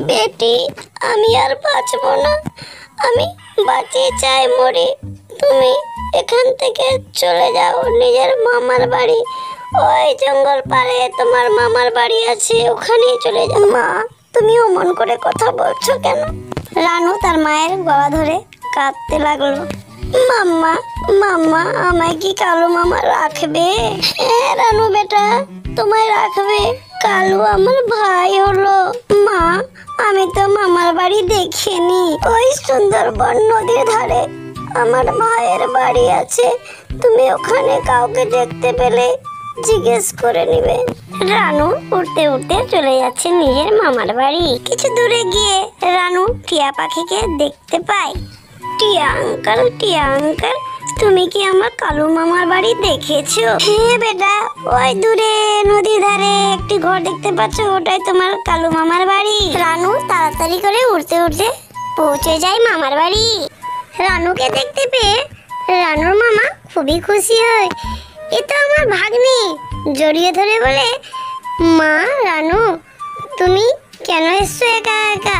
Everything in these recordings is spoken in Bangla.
বেটি, আমি আর বাঁচবো না। আমি বাঁচে চাই মরি। তুমি এখান থেকে চলে যাও নিজের মামার বাড়ি। ওই জঙ্গল পাড়ে তোমার মামার বাড়ি আছে, ওখানেই চলে যাও। মা, তুমি অমন করে কথা বলছো কেন? রানু তার মায়ের গলা ধরে কাঁদতে লাগলো। মাম্মা, মাম্মা, আমায় কি কালু মামা রাখবে? হ্যাঁ রানু বেটা, তোমায় রাখবে। কালু আমার ভাই হলো। মা, আমি তো মামার বাড়ি দেখিনি। ওই সুন্দরবন নদীর ধারে আমার ভাইয়ের বাড়ি আছে। তুমি ওখানে কাউকে দেখতে পেলে জিজ্ঞেস করে নিবে। রানু উঠতে উঠতে চলে যাচ্ছে নিজের মামার বাড়ি। কিছু দূরে গিয়ে রানু টিয়া পাখিকে দেখতে পায়। টিয়া আঙ্কেল, টিয়া আঙ্কেল, তুমি কি আমার কালু মামার বাড়ি দেখেছো? হ্যাঁ বেটা, ওই দূরে নদীর ধারে একটি ঘর দেখতে পাচ্ছ, ওটাই তোমার কালু মামার বাড়ি। রানু তাড়াতাড়ি করে উঠতে উঠতে পৌঁছে যায় মামার বাড়ি। রানুকে দেখতে পেয়ে রানুর মামা খুবই খুশি হয়। এ তো আমার ভাগ্নি। জড়িয়ে ধরে বলে, মা রানু, তুমি কেন এসছো একা একা?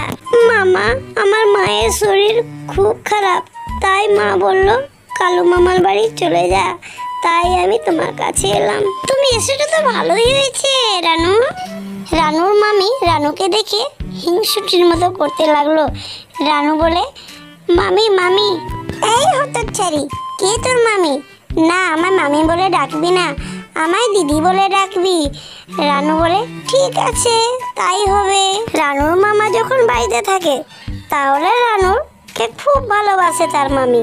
মামা, আমার মায়ের শরীর খুব খারাপ, তাই মা বলল কালু মামার বাড়ি চলে যা, তাই আমি তোমার কাছে এলাম। তুমি এসেছো তো ভালোই হয়েছে রানু। রানুর মামি রানুকে দেখে হিংসুটির মতো করতে লাগলো। রানু বলে, মামি মামি। এই হতচ্ছাড়ি, কে তোর মামি? না, আমার মামি বলে ডাকবি না, আমায় দিদি বলে ডাকবি। রানু বলে, ঠিক আছে তাই হবে। রানুর মামা যখন বাড়িতে থাকে তাহলে রানুকে খুব ভালোবাসে তার মামি,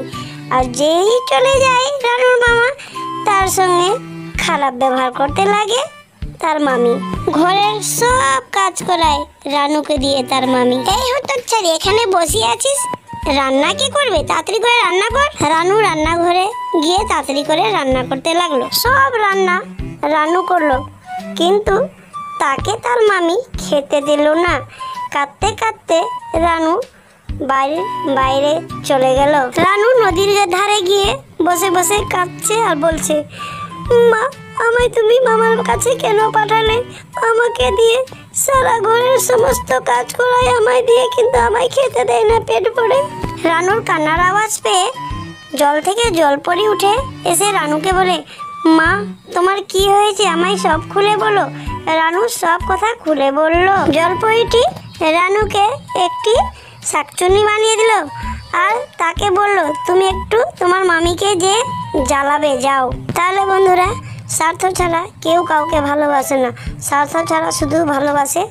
আর যেই চলে যায় রানুর মামা তার সঙ্গে খারাপ ব্যবহার করতে লাগে তার মামি। ঘরের সব কাজ করায় রানুকে দিয়ে তার মামি। এই হতচ্ছাড়ি, এখানে বসে আছিস, রান্না কি করবে? তাড়াতাড়ি করে রান্না কর। রানু রান্নাঘরে গিয়ে তাড়াতাড়ি করে রান্না করতে লাগলো। সব রান্না রানু করলো, কিন্তু তাকে তার মামি খেতে দিল না। কাঁদতে কাঁদতে রানু বাইরে চলে গেল। রানু নদীর ধারে গিয়ে বসে বসে কাঁদছে আর বলছে, মা, আমায় তুমি মামার কাছে কেন পাঠালে? আমাকে দিয়ে সারা ঘরের সমস্ত কাজ করায় আমায় দিয়ে, কিন্তু আমায় খেতে দেয় না পেট ভরে। রানুর কান্নার আওয়াজ পেয়ে জল থেকে জলপরি উঠে এসে রানুকে বলে, মা, তোমার কি হয়েছে? আমায় সব খুলে বলো। রানু সব কথা খুলে বলল। জলপরিটি রানুকে একটি শাকচুন্নি বানিয়ে দিল আর তাকে বলল, তুমি একটু তোমার মামিকে যে জ্বালাবে, যাও। তাহলে বন্ধুরা, স্বার্থ ছাড়া কেউ কাউকে ভালোবাসে না, স্বার্থ ছাড়া শুধু ভালোবাসে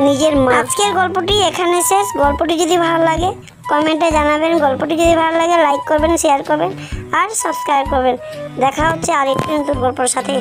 নিজের মা। আজকের গল্পটি এখানে শেষ। গল্পটি যদি ভালো লাগে কমেন্টে জানাবেন। গল্পটি যদি ভালো লাগে লাইক করবেন, শেয়ার করবেন আর সাবস্ক্রাইব করবেন। দেখা হচ্ছে আরেকটি নতুন গল্পের সাথে।